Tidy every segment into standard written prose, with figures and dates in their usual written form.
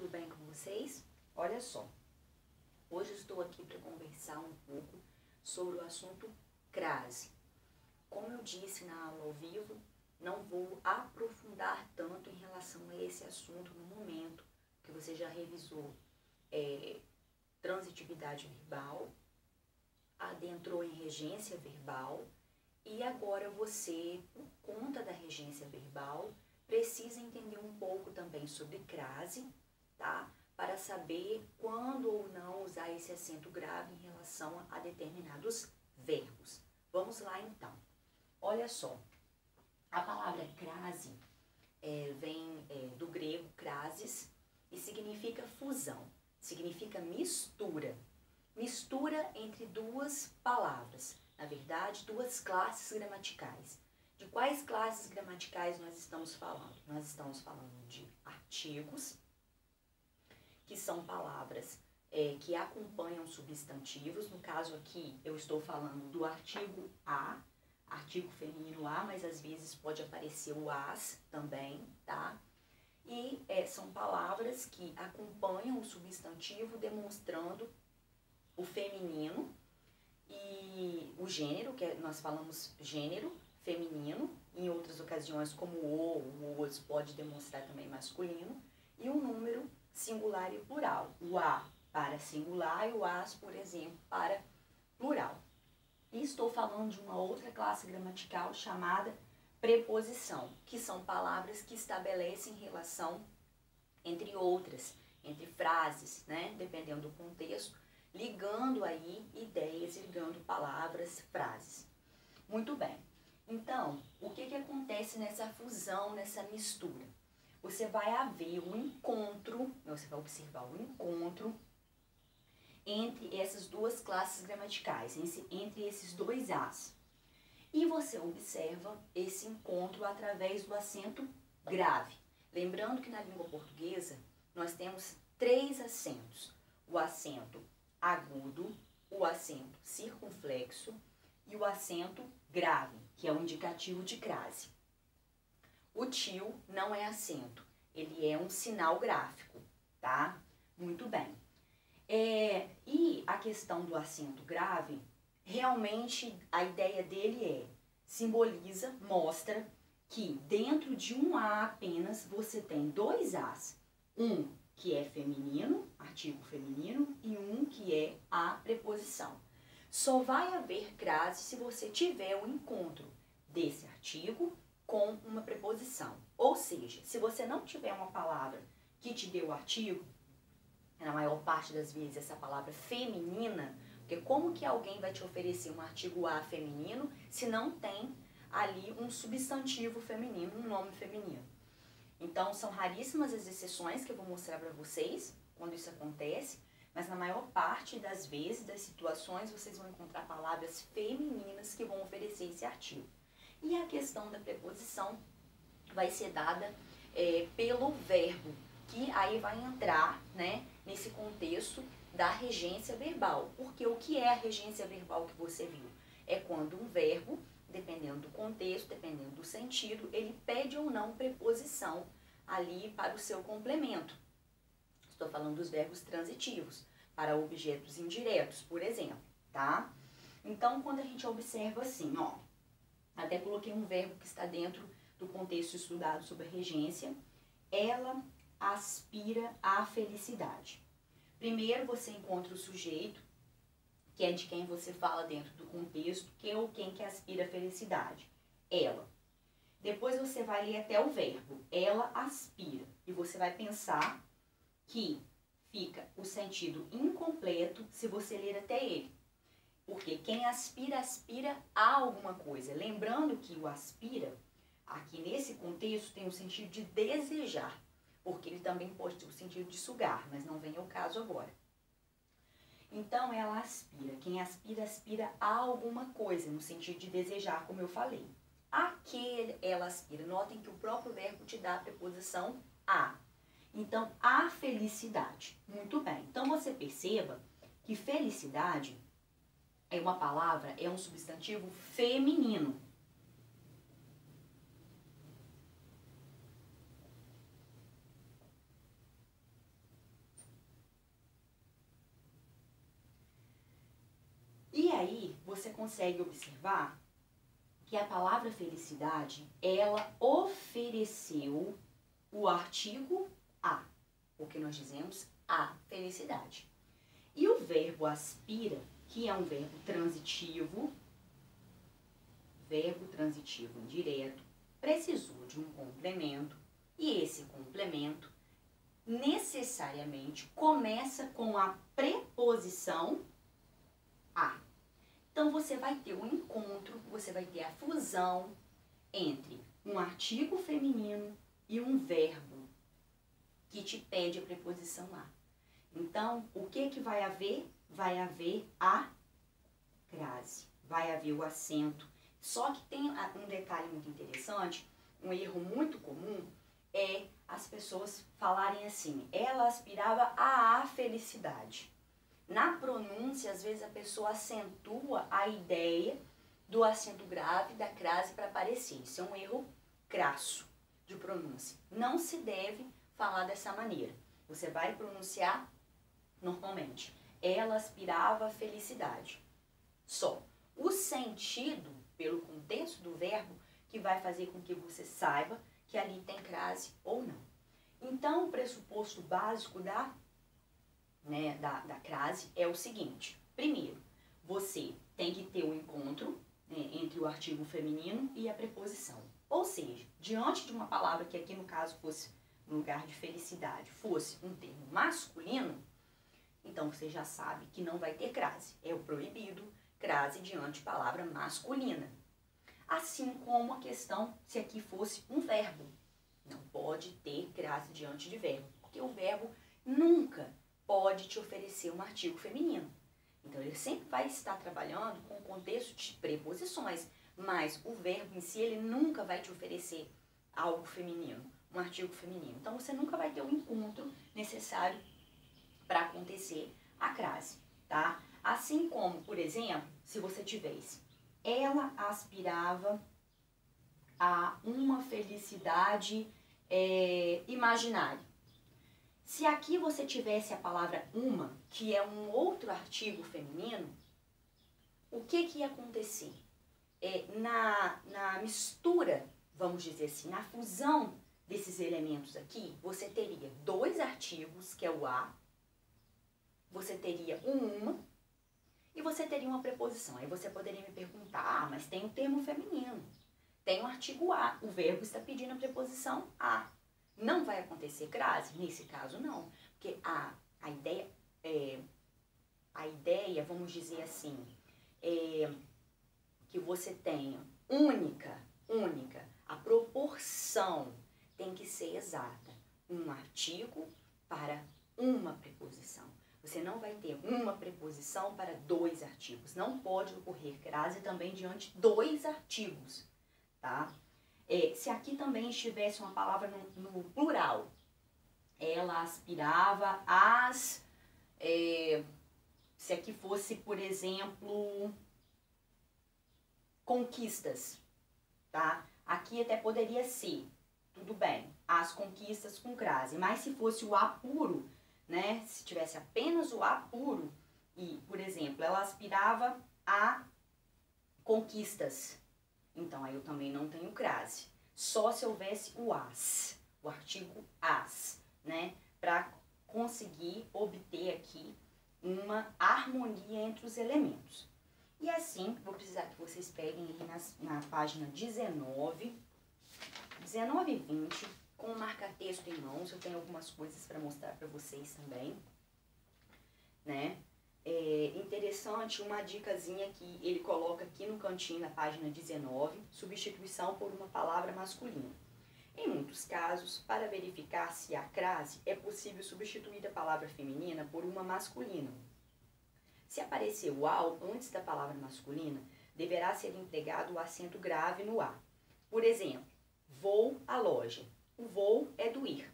tudo bem com vocês? Olha só, hoje eu estou aqui para conversar um pouco sobre o assunto crase. Como eu disse na aula ao vivo, não vou aprofundar tanto em relação a esse assunto no momento, que você já revisou transitividade verbal, adentrou em regência verbal e agora você, por conta da regência verbal, precisa entender um pouco também sobre crase, tá? Para saber quando ou não usar esse acento grave em relação a determinados verbos. Vamos lá então. Olha só, a palavra crase vem do grego crasis e significa fusão, significa mistura. Mistura entre duas palavras, na verdade, duas classes gramaticais. De quais classes gramaticais nós estamos falando? Nós estamos falando de artigos, que são palavras que acompanham substantivos. No caso aqui, eu estou falando do artigo a, artigo feminino a, mas às vezes pode aparecer o as também, tá? E são palavras que acompanham o substantivo, demonstrando o feminino e o gênero, que nós falamos gênero feminino, em outras ocasiões como o os pode demonstrar também masculino, e um número singular e plural, o a para singular e o as, por exemplo, para plural. E estou falando de uma outra classe gramatical chamada preposição, que são palavras que estabelecem relação entre outras, entre frases, né, dependendo do contexto, ligando aí ideias, ligando palavras, frases. Muito bem. Então, o que acontece nessa fusão, nessa mistura? Você vai haver um encontro, você vai observar o encontro entre essas duas classes gramaticais, entre esses dois as. E você observa esse encontro através do acento grave. Lembrando que na língua portuguesa nós temos 3 acentos: o acento agudo, o acento circunflexo e o acento grave, que é o indicativo de crase. O tio não é acento, ele é um sinal gráfico, tá? Muito bem. E a questão do acento grave, realmente a ideia dele simboliza, mostra que dentro de um A apenas você tem 2 As. Um que é feminino, artigo feminino, e um que é a preposição. Só vai haver crase se você tiver o encontro desse artigo com uma preposição. Ou seja, se você não tiver uma palavra que te dê o artigo, na maior parte das vezes essa palavra feminina, porque como que alguém vai te oferecer um artigo a feminino se não tem ali um substantivo feminino, um nome feminino? Então, são raríssimas as exceções que eu vou mostrar para vocês quando isso acontece, mas na maior parte das vezes, das situações, vocês vão encontrar palavras femininas que vão oferecer esse artigo. E a questão da preposição vai ser dada pelo verbo, que aí vai entrar, né, nesse contexto da regência verbal. Porque o que é a regência verbal que você viu? É quando um verbo, dependendo do contexto, dependendo do sentido, ele pede ou não preposição ali para o seu complemento. Estou falando dos verbos transitivos, para objetos indiretos, por exemplo, tá? Então, quando a gente observa assim, ó, até coloquei um verbo que está dentro do contexto estudado sobre a regência, ela aspira à felicidade. Primeiro você encontra o sujeito, que é de quem você fala dentro do contexto, que é o quem que aspira à felicidade. Ela. Depois você vai ler até o verbo, ela aspira. E você vai pensar que fica o sentido incompleto se você ler até ele. Porque quem aspira, aspira a alguma coisa. Lembrando que o aspira, aqui nesse contexto, tem o sentido de desejar. Porque ele também pode ter o sentido de sugar, mas não vem ao caso agora. Então, ela aspira. Quem aspira, aspira a alguma coisa, no sentido de desejar, como eu falei. A que ela aspira? Notem que o próprio verbo te dá a preposição a. Então, a felicidade. Muito bem. Então, você perceba que felicidade é uma palavra, é um substantivo feminino. aí você consegue observar que a palavra felicidade, ela ofereceu o artigo a, porque nós dizemos a felicidade. E o verbo aspira, que é um verbo transitivo indireto, precisou de um complemento, e esse complemento necessariamente começa com a preposição a. Então, você vai ter um encontro, você vai ter a fusão entre um artigo feminino e um verbo que te pede a preposição a. Então, o que que vai haver? Vai haver a crase, vai haver o acento. Só que tem um detalhe muito interessante, um erro muito comum, é as pessoas falarem assim, ela aspirava à felicidade. Na pronúncia, às vezes a pessoa acentua a ideia do acento grave da crase para aparecer. Isso é um erro crasso de pronúncia. Não se deve falar dessa maneira. Você vai pronunciar normalmente. Ela aspirava à felicidade. Só. O sentido, pelo contexto do verbo, que vai fazer com que você saiba que ali tem crase ou não. Então, o pressuposto básico da crase é o seguinte. Primeiro, você tem que ter o encontro entre o artigo feminino e a preposição. Ou seja, diante de uma palavra que aqui no caso fosse, no lugar de felicidade, fosse um termo masculino, então você já sabe que não vai ter crase. É o proibido crase diante de palavra masculina. Assim como a questão se aqui fosse um verbo. Não pode ter crase diante de verbo, porque o verbo nunca pode te oferecer um artigo feminino. Então, ele sempre vai estar trabalhando com o contexto de preposições, mas o verbo em si, ele nunca vai te oferecer algo feminino, um artigo feminino. Então, você nunca vai ter o encontro necessário para acontecer a crase, tá? Assim como, por exemplo, se você tivesse, ela aspirava a uma felicidade imaginária. Se aqui você tivesse a palavra uma, que é um outro artigo feminino, o que ia acontecer? Na mistura, vamos dizer assim, na fusão desses elementos aqui, você teria dois artigos, que é o a, você teria uma, e você teria uma preposição. Aí você poderia me perguntar, mas tem um termo feminino, tem um artigo a, o verbo está pedindo a preposição a. Não vai acontecer crase? Nesse caso, não. Porque a ideia, vamos dizer assim, que você tenha única, a proporção tem que ser exata. Um artigo para uma preposição. Você não vai ter uma preposição para dois artigos. Não pode ocorrer crase também diante de dois artigos, tá? Se aqui também estivesse uma palavra no plural, ela aspirava às... se aqui fosse, por exemplo, conquistas, tá? Aqui até poderia ser, tudo bem, as conquistas com crase, mas se fosse o a puro, né? Se tivesse apenas o a puro e, por exemplo, ela aspirava a conquistas, então aí eu também não tenho crase. Só se houvesse o as, o artigo as, né? Para conseguir obter aqui uma harmonia entre os elementos. E assim, vou precisar que vocês peguem aí na página 19 e 20, com o marca-texto em mãos. Eu tenho algumas coisas para mostrar para vocês também, né? Interessante uma dicasinha que ele coloca aqui no cantinho na página 19, substituição por uma palavra masculina. Em muitos casos, para verificar se há crase, é possível substituir a palavra feminina por uma masculina. Se aparecer o ao antes da palavra masculina, deverá ser empregado o acento grave no a. Por exemplo, vou à loja. O vou é do ir.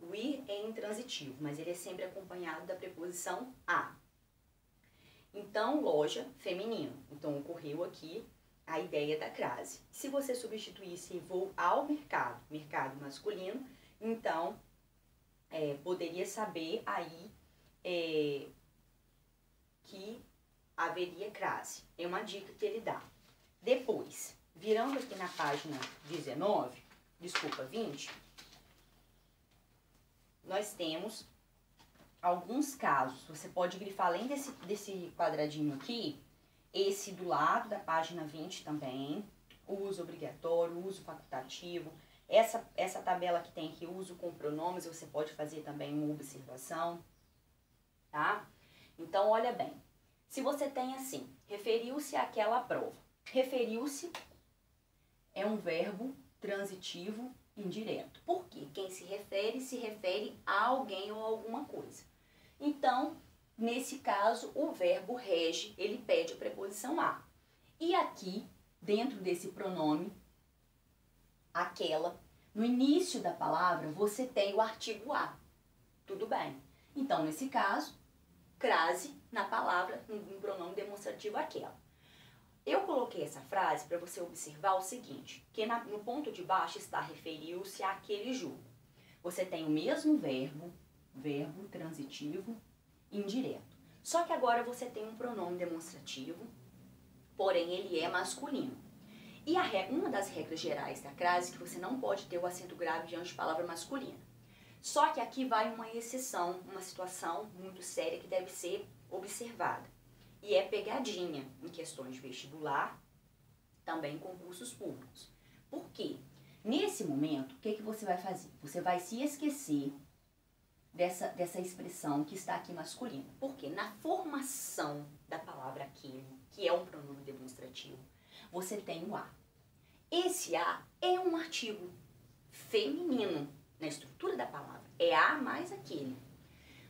O ir é intransitivo, mas ele é sempre acompanhado da preposição a. Então, loja, feminino. Então, ocorreu aqui a ideia da crase. Se você substituísse vou ao mercado, mercado masculino, então, poderia saber aí que haveria crase. É uma dica que ele dá. Depois, virando aqui na página 20, nós temos alguns casos. Você pode grifar além desse quadradinho aqui, esse do lado da página 20 também, o uso obrigatório, o uso facultativo. Essa tabela que tem aqui, uso com pronomes, você pode fazer também uma observação, tá? Então, olha bem, se você tem assim, referiu-se àquela prova. Referiu-se é um verbo transitivo indireto. Por quê? Quem se refere a alguém ou alguma coisa. Então, nesse caso, o verbo rege, ele pede a preposição a. E aqui, dentro desse pronome, aquela, no início da palavra, você tem o artigo a. Tudo bem. Então, nesse caso, crase na palavra, no pronome demonstrativo aquela. Eu coloquei essa frase para você observar o seguinte, que no ponto de baixo está referiu-se àquele jogo. Você tem o mesmo verbo transitivo indireto. Só que agora você tem um pronome demonstrativo, porém ele é masculino. E uma das regras gerais da crase é que você não pode ter o acento grave diante de palavra masculina. Só que aqui vai uma exceção, uma situação muito séria que deve ser observada. E é pegadinha em questões de vestibular, também em concursos públicos. Por quê? Nesse momento, o que você vai fazer? Você vai se esquecer dessa expressão que está aqui masculina. Porque na formação da palavra aquele, que é um pronome demonstrativo, você tem o a. Esse a é um artigo feminino na estrutura da palavra. É a mais aquele,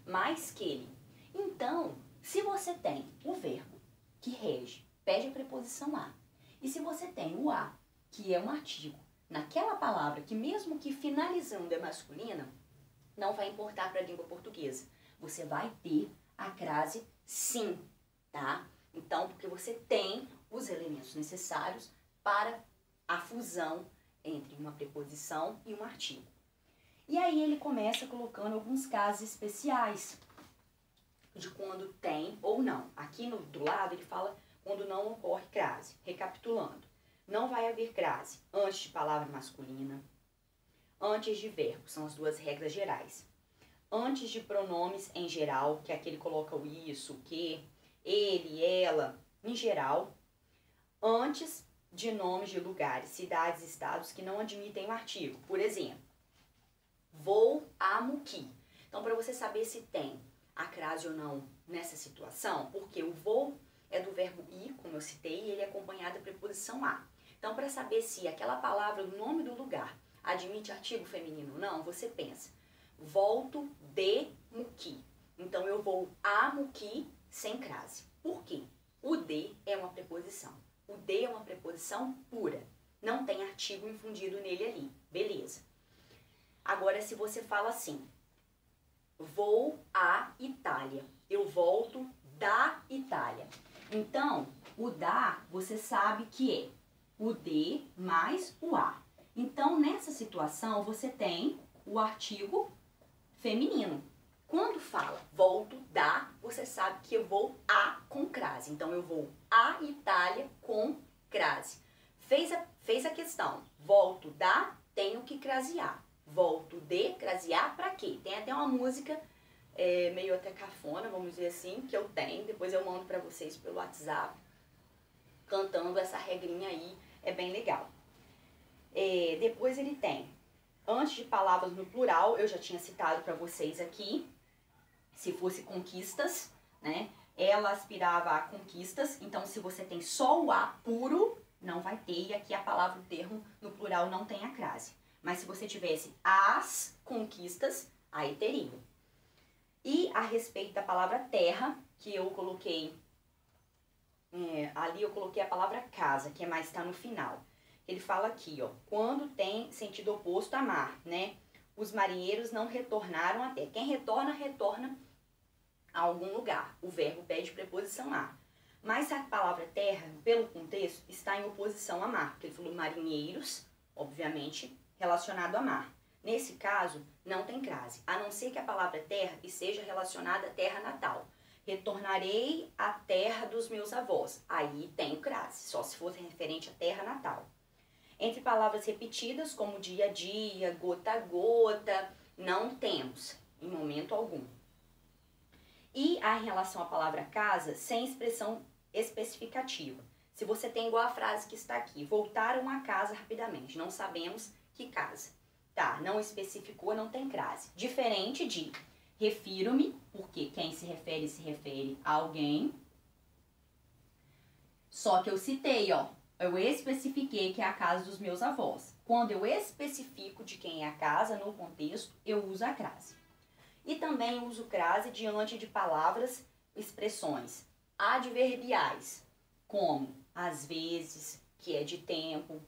mais aquele. Então, se você tem o verbo que rege, pede a preposição a, e se você tem o a, que é um artigo, naquela palavra que mesmo que finalizando é masculina, não vai importar para a língua portuguesa. Você vai ter a crase sim, tá? Então, porque você tem os elementos necessários para a fusão entre uma preposição e um artigo. E aí ele começa colocando alguns casos especiais de quando tem ou não. Aqui do lado ele fala quando não ocorre crase. Recapitulando, não vai haver crase antes de palavra masculina, antes de verbo, são as duas regras gerais. Antes de pronomes em geral, que aqui ele coloca o isso, o que, ele, ela, em geral. Antes de nomes de lugares, cidades, estados que não admitem o artigo. Por exemplo, vou a Muqui. Então, para você saber se tem a crase ou não nessa situação, porque o vou é do verbo ir, como eu citei, e ele é acompanhado da preposição a. Então, para saber se aquela palavra, o nome do lugar, admite artigo feminino ou não, você pensa, volto de Muqui. Então, eu vou a Muqui sem crase. Por quê? O de é uma preposição. O de é uma preposição pura. Não tem artigo infundido nele ali. Beleza. Agora, se você fala assim, vou à Itália. Eu volto da Itália. Então, o da, você sabe que é o de mais o a. Então, nessa situação, você tem o artigo feminino. Quando fala volto da, você sabe que eu vou a com crase. Então, eu vou à Itália com crase. Fez a questão. Volto da, tenho que crasear. Volto de, crasear pra quê? Tem até uma música meio até cafona, vamos dizer assim, que eu tenho. Depois eu mando pra vocês pelo WhatsApp, cantando essa regrinha aí. É bem legal. Depois ele tem, antes de palavras no plural, eu já tinha citado pra vocês aqui, se fosse conquistas, né? Ela aspirava a conquistas. Então, se você tem só o a puro, não vai ter. E aqui a palavra, o termo, no plural não tem a crase. Mas se você tivesse as conquistas, aí teria. E a respeito da palavra terra, que eu coloquei, ali eu coloquei a palavra casa, que mais está no final. Ele fala aqui, ó, quando tem sentido oposto a mar, né? Os marinheiros não retornaram a terra. Quem retorna, retorna a algum lugar. O verbo pede preposição a. Mas a palavra terra, pelo contexto, está em oposição a mar. Porque ele falou marinheiros, obviamente, relacionado a mar. Nesse caso, não tem crase, a não ser que a palavra terra esteja relacionada à terra natal. retornarei à terra dos meus avós. Aí tem o crase, só se for referente à terra natal. Entre palavras repetidas, como dia a dia, gota a gota, não temos, em momento algum. E em relação à palavra casa, sem expressão especificativa. Se você tem igual a frase que está aqui, voltaram a casa rapidamente, não sabemos que casa. Tá, não especificou, não tem crase. Diferente de refiro-me, porque quem se refere a alguém. Só que eu citei, ó, eu especifiquei que é a casa dos meus avós. Quando eu especifico de quem é a casa no contexto, eu uso a crase. E também uso crase diante de palavras, expressões adverbiais, como às vezes, que é de tempo,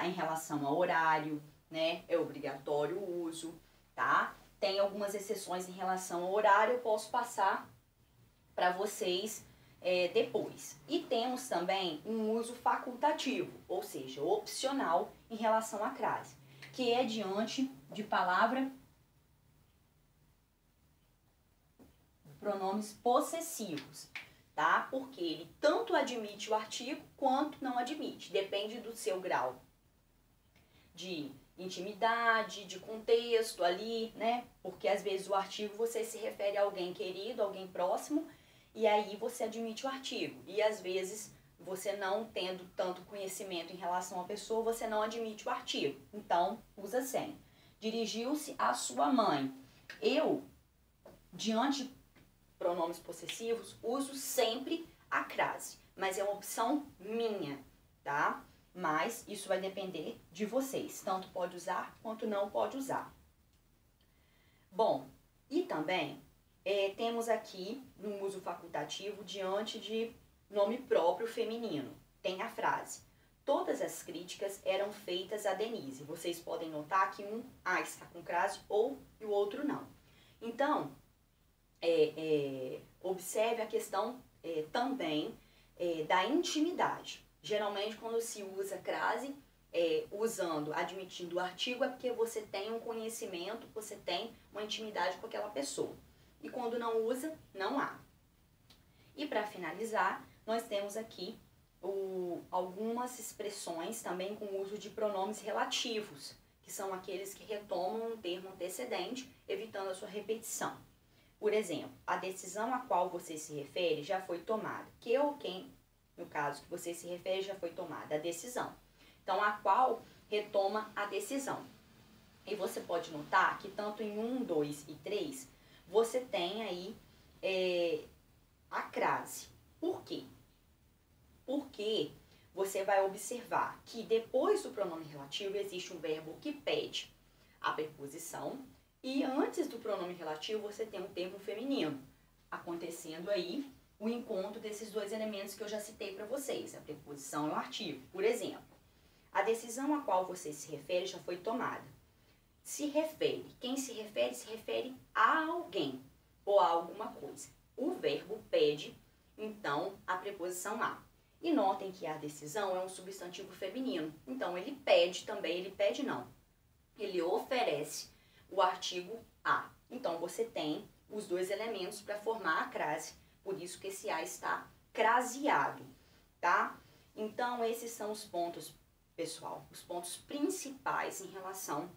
em relação ao horário, né? É obrigatório o uso, tá? Tem algumas exceções em relação ao horário, eu posso passar para vocês depois. E temos também um uso facultativo, ou seja, opcional em relação à crase, que é diante de palavra pronomes possessivos, tá? Porque ele tanto admite o artigo quanto não admite, depende do seu grau de intimidade, de contexto ali, né? Porque às vezes o artigo você se refere a alguém querido, alguém próximo, e aí você admite o artigo. E às vezes você não tendo tanto conhecimento em relação à pessoa, você não admite o artigo. Então, usa sem. Dirigiu-se à sua mãe. Eu, diante de pronomes possessivos, uso sempre a crase, mas é uma opção minha, tá? Mas isso vai depender de vocês, tanto pode usar quanto não pode usar. Bom, e também temos aqui no uso facultativo diante de nome próprio feminino. Tem a frase: todas as críticas eram feitas a Denise. Vocês podem notar que um A está com crase ou e o outro não. Então, observe a questão também da intimidade. Geralmente, quando se usa crase, admitindo o artigo, é porque você tem um conhecimento, você tem uma intimidade com aquela pessoa. E quando não usa, não há. E para finalizar, nós temos aqui algumas expressões também com o uso de pronomes relativos, que são aqueles que retomam um termo antecedente, evitando a sua repetição. Por exemplo, a decisão a qual você se refere já foi tomada. Que ou quem, no caso que você se refere, já foi tomada. A decisão. Então, a qual retoma a decisão. E você pode notar que tanto em 1, 2 e 3, você tem aí a crase. Por quê? Porque você vai observar que depois do pronome relativo existe um verbo que pede a preposição. E antes do pronome relativo, você tem um termo feminino, acontecendo aí o encontro desses dois elementos que eu já citei para vocês, a preposição e o artigo. Por exemplo, a decisão a qual você se refere já foi tomada. Quem se refere a alguém ou a alguma coisa. O verbo pede, então, a preposição a. E notem que a decisão é um substantivo feminino, então ele pede também, ele oferece o artigo a. Então, você tem os dois elementos para formar a crase, por isso que esse a está craseado, tá? Então, esses são os pontos, pessoal, os pontos principais em relação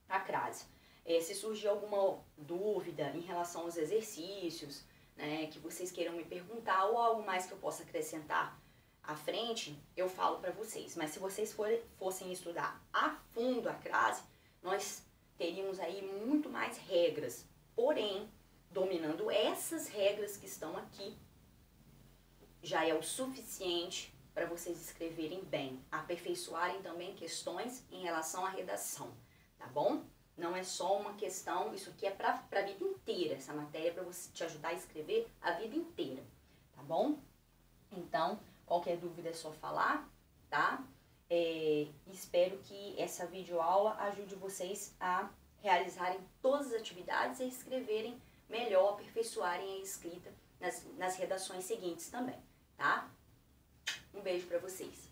à crase. Se surgir alguma dúvida em relação aos exercícios, né, que vocês queiram me perguntar ou algo mais que eu possa acrescentar à frente, eu falo para vocês. Mas se vocês fossem estudar a fundo a crase, nós teríamos aí muito mais regras. Porém, dominando essas regras que estão aqui, já é o suficiente para vocês escreverem bem, aperfeiçoarem também questões em relação à redação, tá bom? Não é só uma questão, isso aqui é para a vida inteira, essa matéria é para você te ajudar a escrever a vida inteira, tá bom? Então, qualquer dúvida é só falar, tá? Espero que essa videoaula ajude vocês a realizarem todas as atividades e escreverem melhor, aperfeiçoarem a escrita nas redações seguintes também, tá? Um beijo para vocês.